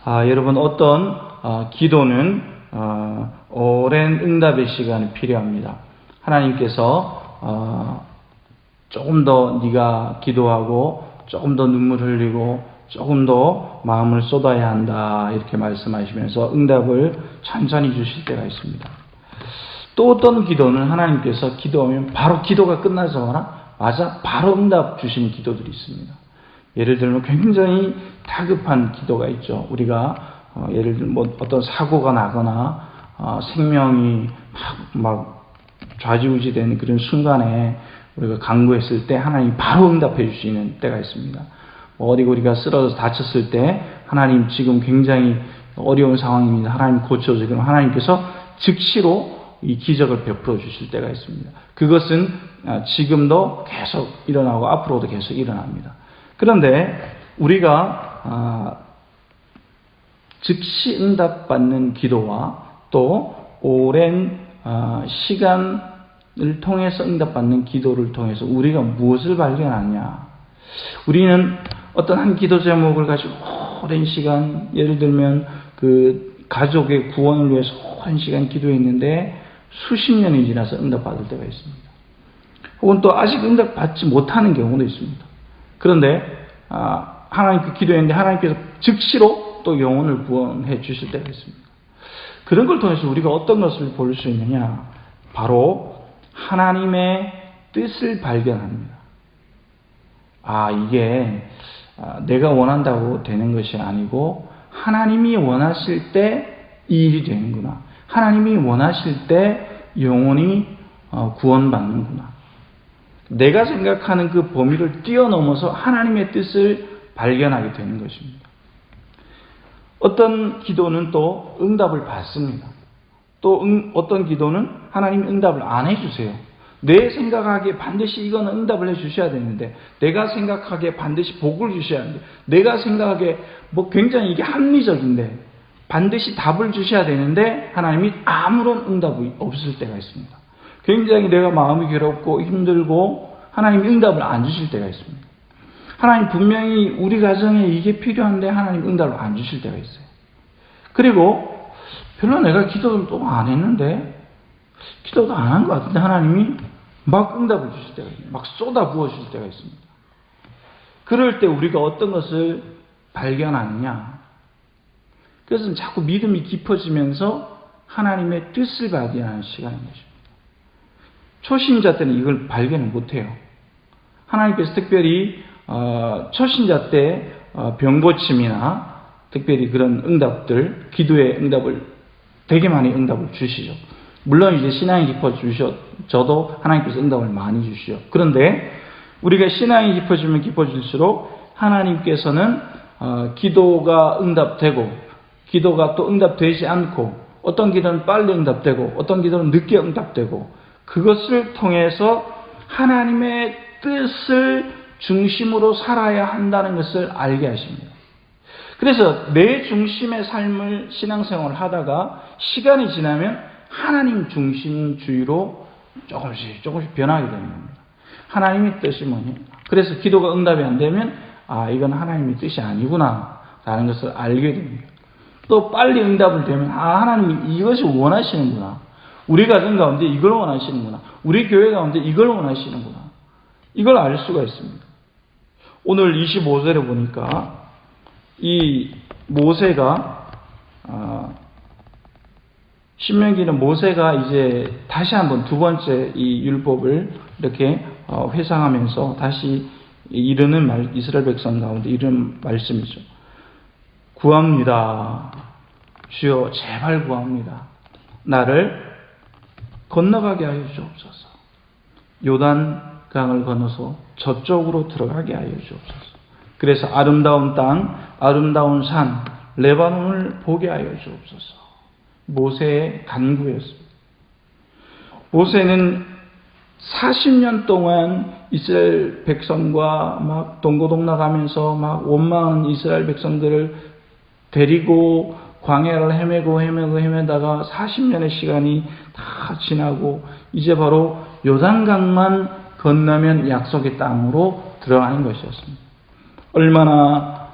여러분 어떤 기도는 오랜 응답의 시간이 필요합니다. 하나님께서 조금 더 네가 기도하고 조금 더 눈물 흘리고 조금 더 마음을 쏟아야 한다 이렇게 말씀하시면서 응답을 천천히 주실 때가 있습니다. 또 어떤 기도는 하나님께서 기도하면 바로 기도가 끝나자마자 바로 응답 주시는 기도들이 있습니다. 예를 들면 굉장히 다급한 기도가 있죠. 우리가 예를 들면 어떤 사고가 나거나 생명이 막 좌지우지되는 그런 순간에 우리가 간구했을 때 하나님이 바로 응답해 주시는 때가 있습니다. 어디 우리가 쓰러져서 다쳤을 때 하나님 지금 굉장히 어려운 상황입니다. 하나님 고쳐주세요. 그럼 하나님께서 즉시로 이 기적을 베풀어 주실 때가 있습니다. 그것은 지금도 계속 일어나고 앞으로도 계속 일어납니다. 그런데 우리가 즉시 응답받는 기도와 또 오랜 시간을 통해서 응답받는 기도를 통해서 우리가 무엇을 발견하냐? 우리는 어떤 한 기도 제목을 가지고 오랜 시간, 예를 들면 그 가족의 구원을 위해서 오랜 시간 기도했는데 수십 년이 지나서 응답받을 때가 있습니다. 혹은 또 아직 응답받지 못하는 경우도 있습니다. 그런데 하나님께 기도했는데 하나님께서 즉시로 또 영혼을 구원해 주실 때가 있습니다. 그런 걸 통해서 우리가 어떤 것을 볼 수 있느냐? 바로 하나님의 뜻을 발견합니다. 이게 내가 원한다고 되는 것이 아니고 하나님이 원하실 때 이 일이 되는구나. 하나님이 원하실 때 영혼이 구원받는구나. 내가 생각하는 그 범위를 뛰어넘어서 하나님의 뜻을 발견하게 되는 것입니다. 어떤 기도는 또 응답을 받습니다. 또 어떤 기도는 하나님이 응답을 안 해주세요. 내 생각하기에 반드시 이건 응답을 해주셔야 되는데, 내가 생각하기에 반드시 복을 주셔야 하는데, 내가 생각하기에 굉장히 이게 합리적인데 반드시 답을 주셔야 되는데 하나님이 아무런 응답이 없을 때가 있습니다. 굉장히 내가 마음이 괴롭고 힘들고 하나님이 응답을 안 주실 때가 있습니다. 하나님 분명히 우리 가정에 이게 필요한데 하나님 응답을 안 주실 때가 있어요. 그리고 별로 내가 기도를 또 안 했는데, 기도도 안 한 것 같은데 하나님이 막 응답을 주실 때가 있습니다. 막 쏟아 부어 주실 때가 있습니다. 그럴 때 우리가 어떤 것을 발견하느냐? 그것은 자꾸 믿음이 깊어지면서 하나님의 뜻을 발견하는 시간인 것입니다. 초신자 때는 이걸 발견을 못해요. 하나님께서 특별히 초신자 때 병고침이나 특별히 그런 응답들, 기도의 응답을 되게 많이 응답을 주시죠. 물론 이제 신앙이 깊어지셔도 하나님께서 응답을 많이 주시죠. 그런데 우리가 신앙이 깊어지면 깊어질수록 하나님께서는 기도가 응답되고 기도가 또 응답되지 않고, 어떤 기도는 빨리 응답되고 어떤 기도는 늦게 응답되고, 그것을 통해서 하나님의 뜻을 중심으로 살아야 한다는 것을 알게 하십니다. 그래서 내 중심의 삶을 신앙생활을 하다가 시간이 지나면 하나님 중심주의로 조금씩 변하게 되는 겁니다. 하나님의 뜻이 뭐냐? 그래서 기도가 응답이 안 되면 이건 하나님의 뜻이 아니구나 라는 것을 알게 됩니다. 또 빨리 응답을 되면 하나님이 이것을 원하시는구나. 우리 가정 가운데 이걸 원하시는구나. 우리 교회 가운데 이걸 원하시는구나. 이걸 알 수가 있습니다. 오늘 25절에 보니까 이 모세가 신명기는 모세가 이제 다시 한번 두 번째 이 율법을 이렇게 회상하면서 다시 이르는 이스라엘 백성 가운데 이르는 말씀이죠. 구합니다. 주여 제발 구합니다. 나를 건너가게 하여 주옵소서. 요단강을 건너서 저쪽으로 들어가게 하여 주옵소서. 그래서 아름다운 땅, 아름다운 산, 레바논을 보게 하여 주옵소서. 모세의 간구였습니다. 모세는 40년 동안 이스라엘 백성과 막 동고동락하면서 막 원망하는 이스라엘 백성들을 데리고 광야를 헤매다가 40년의 시간이 다 지나고 이제 바로 요단강만 건너면 약속의 땅으로 들어가는 것이었습니다. 얼마나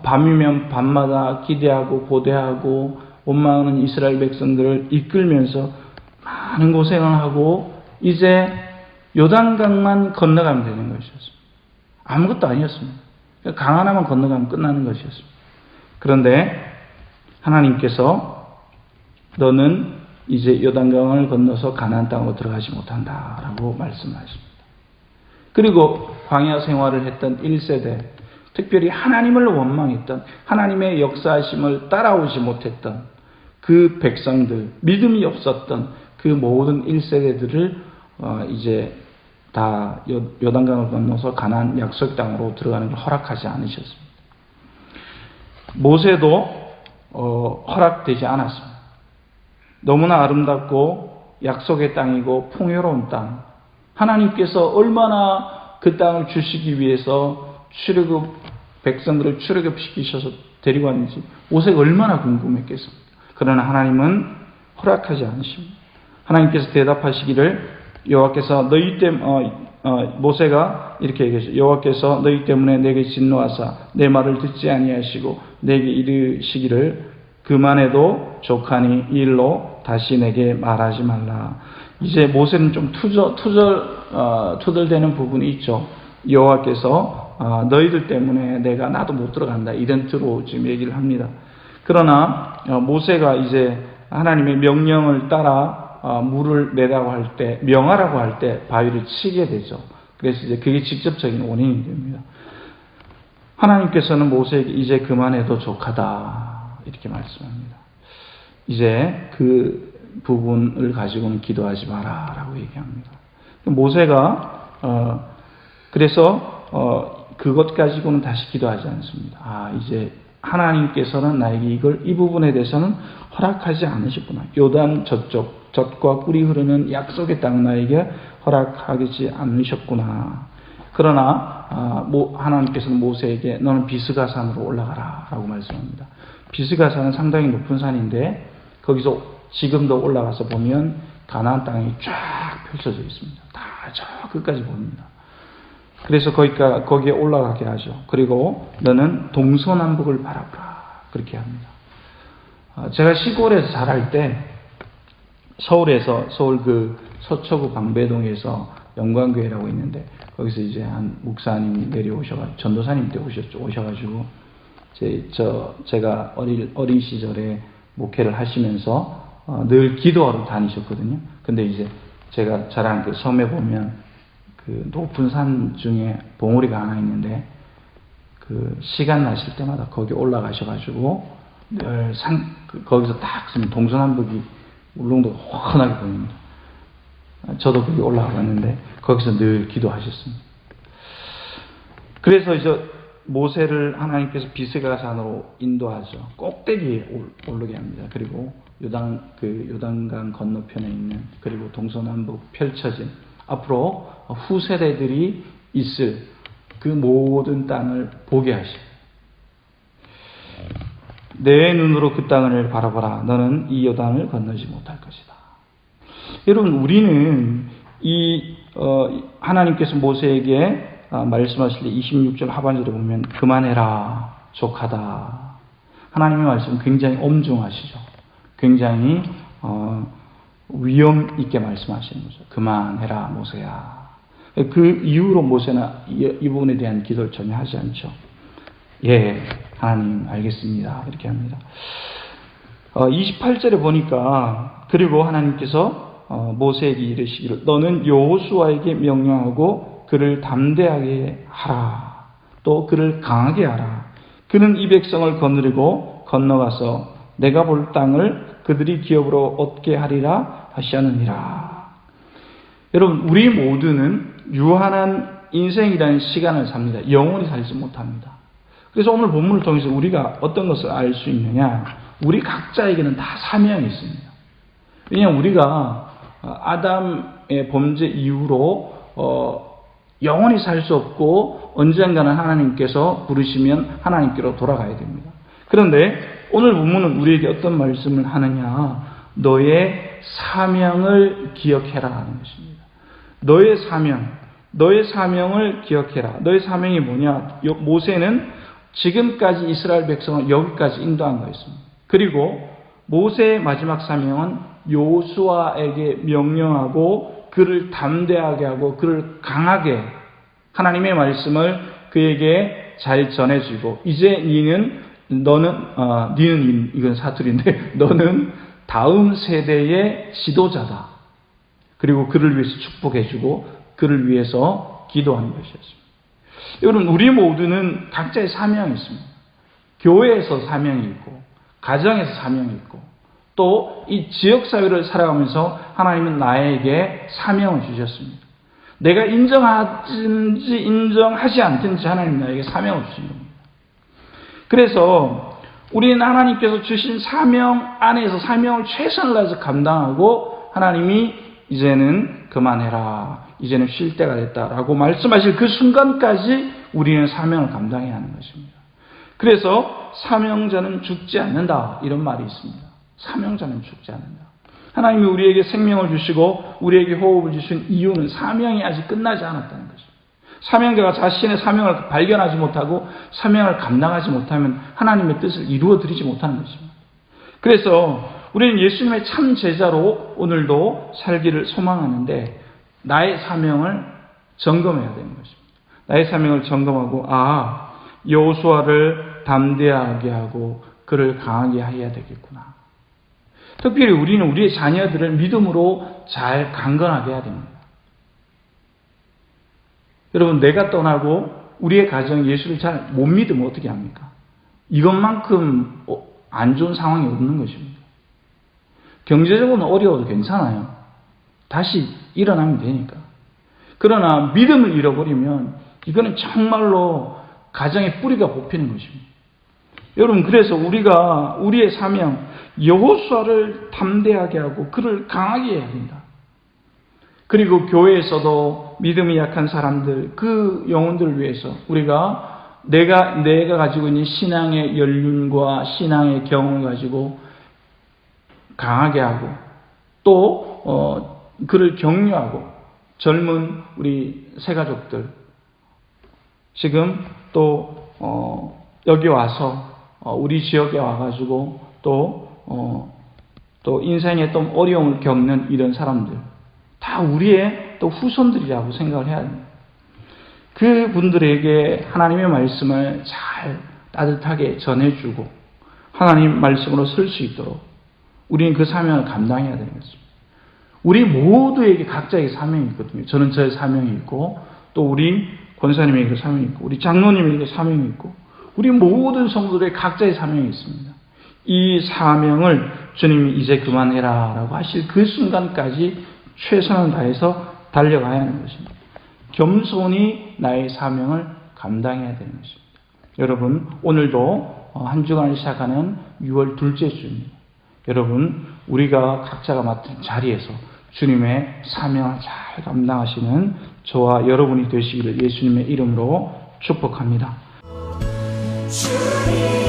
밤이면 밤마다 기대하고 고대하고 온 많은 이스라엘 백성들을 이끌면서 많은 고생을 하고 이제 요단강만 건너가면 되는 것이었습니다. 아무것도 아니었습니다. 강 하나만 건너가면 끝나는 것이었습니다. 그런데 하나님께서 너는 이제 요단강을 건너서 가나안 땅으로 들어가지 못한다라고 말씀하십니다. 그리고 광야 생활을 했던 1세대, 특별히 하나님을 원망했던, 하나님의 역사하심을 따라오지 못했던 그 백성들, 믿음이 없었던 그 모든 1세대들을 이제 다 요단강을 건너서 가나안 약속 땅으로 들어가는 걸 허락하지 않으셨습니다. 모세도 허락되지 않았습니다. 너무나 아름답고 약속의 땅이고 풍요로운 땅, 하나님께서 얼마나 그 땅을 주시기 위해서 백성들을 출애굽시키셔서 데리고 왔는지 모세가 얼마나 궁금했겠습니까? 그러나 하나님은 허락하지 않으십니다. 하나님께서 대답하시기를 여호와께서 모세가 이렇게 얘기했어요. 여호와께서 너희 때문에 내게 진노하사 내 말을 듣지 아니하시고 내게 이르시기를 그만해도 족하니 이 일로 다시 내게 말하지 말라. 이제 모세는 좀 투덜대는 부분이 있죠. 여호와께서 너희들 때문에 나도 못 들어간다, 이런 뜻으로 지금 얘기를 합니다. 그러나 모세가 이제 하나님의 명령을 따라 물을 내라고 할 때, 명하라고 할 때 바위를 치게 되죠. 그래서 이제 그게 직접적인 원인이 됩니다. 하나님께서는 모세에게 이제 그만해도 족하다 이렇게 말씀합니다. 이제 그 부분을 가지고는 기도하지 마라 라고 얘기합니다. 모세가 그래서 그것 가지고는 다시 기도하지 않습니다. 이제 하나님께서는 나에게 이 부분에 대해서는 허락하지 않으셨구나. 요단 저쪽, 젖과 꿀이 흐르는 약속의 땅 나에게 허락하지 않으셨구나. 그러나 하나님께서는 모세에게 너는 비스가산으로 올라가라 라고 말씀합니다. 비스가산은 상당히 높은 산인데 거기서 지금도 올라가서 보면 가나안 땅이 쫙 펼쳐져 있습니다. 다 저 끝까지 보입니다. 그래서 거기에 올라가게 하죠. 그리고 너는 동서남북을 바라보라 그렇게 합니다. 제가 시골에서 자랄 때 서울 그 서초구 방배동에서 영광교회라고 있는데 거기서 이제 한 목사님이 내려오셔가지고 전도사님 때 오셔가지고 제가 어린 시절에 목회를 하시면서 늘 기도하러 다니셨거든요. 근데 이제 제가 자란 그 섬에 보면 그 높은 산 중에 봉우리가 하나 있는데 그 시간 나실 때마다 거기 올라가셔가지고 늘 거기서 딱 쓰면 동서남북이 울릉도가 훤하게 보입니다. 저도 거기 올라갔는데 거기서 늘 기도하셨습니다. 그래서 이제 모세를 하나님께서 비스가산으로 인도하죠. 꼭대기에 오르게 합니다. 그리고 요단강 건너편에 있는 그리고 동서남북 펼쳐진 앞으로 후세대들이 있을 그 모든 땅을 보게 하시고 내 눈으로 그 땅을 바라보라. 너는 이 요단을 건너지 못할 것이다. 여러분, 우리는 하나님께서 모세에게 말씀하실 때 26절 하반절에 보면 그만해라, 족하다. 하나님의 말씀은 굉장히 엄중하시죠. 굉장히 위험 있게 말씀하시는 거죠. 그만해라, 모세야. 그 이후로 모세는 이 부분에 대한 기도를 전혀 하지 않죠. 예, 하나님 알겠습니다. 이렇게 합니다. 28절에 보니까 그리고 하나님께서 모세에게 이르시기를 너는 여호수아에게 명령하고 그를 담대하게 하라. 또 그를 강하게 하라. 그는 이 백성을 거느리고 건너가서 내가 볼 땅을 그들이 기업으로 얻게 하리라 하시느니라. 여러분, 우리 모두는 유한한 인생이라는 시간을 삽니다. 영원히 살지 못합니다. 그래서 오늘 본문을 통해서 우리가 어떤 것을 알 수 있느냐? 우리 각자에게는 다 사명이 있습니다. 왜냐하면 우리가 아담의 범죄 이후로 영원히 살 수 없고 언젠가는 하나님께서 부르시면 하나님께로 돌아가야 됩니다. 그런데 오늘 본문은 우리에게 어떤 말씀을 하느냐? 너의 사명을 기억해라 하는 것입니다. 너의 사명을 기억해라. 너의 사명이 뭐냐? 모세는 지금까지 이스라엘 백성을 여기까지 인도한 거였습니다. 그리고 모세의 마지막 사명은 여호수아에게 명령하고 그를 담대하게 하고 그를 강하게 하나님의 말씀을 그에게 잘 전해주고 이제 너는 이건 사투리인데 너는 다음 세대의 지도자다. 그리고 그를 위해서 축복해주고 그를 위해서 기도하는 것이었습니다. 여러분, 우리 모두는 각자의 사명이 있습니다. 교회에서 사명이 있고 가정에서 사명이 있고 또 이 지역사회를 살아가면서 하나님은 나에게 사명을 주셨습니다. 내가 인정하든지 인정하지 않든지 하나님은 나에게 사명을 주신 겁니다. 그래서 우리는 하나님께서 주신 사명 안에서 사명을 최선을 다해서 감당하고 하나님이 이제는 그만해라. 이제는 쉴 때가 됐다라고 말씀하실 그 순간까지 우리는 사명을 감당해야 하는 것입니다. 그래서 사명자는 죽지 않는다. 이런 말이 있습니다. 사명자는 죽지 않는다. 하나님이 우리에게 생명을 주시고 우리에게 호흡을 주신 이유는 사명이 아직 끝나지 않았다는 것입니다. 사명자가 자신의 사명을 발견하지 못하고 사명을 감당하지 못하면 하나님의 뜻을 이루어드리지 못하는 것입니다. 그래서 우리는 예수님의 참 제자로 오늘도 살기를 소망하는데 나의 사명을 점검해야 되는 것입니다. 나의 사명을 점검하고 여호수아를 담대하게 하고 그를 강하게 해야 되겠구나. 특별히 우리는 우리의 자녀들을 믿음으로 잘 강건하게 해야 됩니다. 여러분, 내가 떠나고 우리의 가정이 예수를 잘 못 믿으면 어떻게 합니까? 이것만큼 안 좋은 상황이 없는 것입니다. 경제적으로는 어려워도 괜찮아요. 다시 일어나면 되니까. 그러나 믿음을 잃어버리면 이거는 정말로 가정의 뿌리가 뽑히는 것입니다. 여러분, 그래서 우리가 우리의 사명 여호수아를 담대하게 하고 그를 강하게 해야 된다. 그리고 교회에서도 믿음이 약한 사람들, 그 영혼들을 위해서 우리가 내가 가지고 있는 신앙의 연륜과 신앙의 경험을 가지고 강하게 하고 또 그를 격려하고 젊은 우리 새가족들 지금 또 여기 와서 우리 지역에 와가지고 또 인생에 또 어려움을 겪는 이런 사람들 다 우리의 또 후손들이라고 생각을 해야 합니다. 그분들에게 하나님의 말씀을 잘 따뜻하게 전해주고 하나님 말씀으로 설 수 있도록 우리는 그 사명을 감당해야 되는 것입니다. 우리 모두에게 각자의 사명이 있거든요. 저는 저의 사명이 있고 또 우리 권사님에게 사명이 있고 우리 장로님에게 사명이 있고 우리 모든 성도들의 각자의 사명이 있습니다. 이 사명을 주님이 이제 그만해라 라고 하실 그 순간까지 최선을 다해서 달려가야 하는 것입니다. 겸손히 나의 사명을 감당해야 되는 것입니다. 여러분, 오늘도 한 주간을 시작하는 6월 둘째 주입니다. 여러분, 우리가 각자가 맡은 자리에서 주님의 사명을 잘 감당하시는 저와 여러분이 되시기를 예수님의 이름으로 축복합니다. 주님.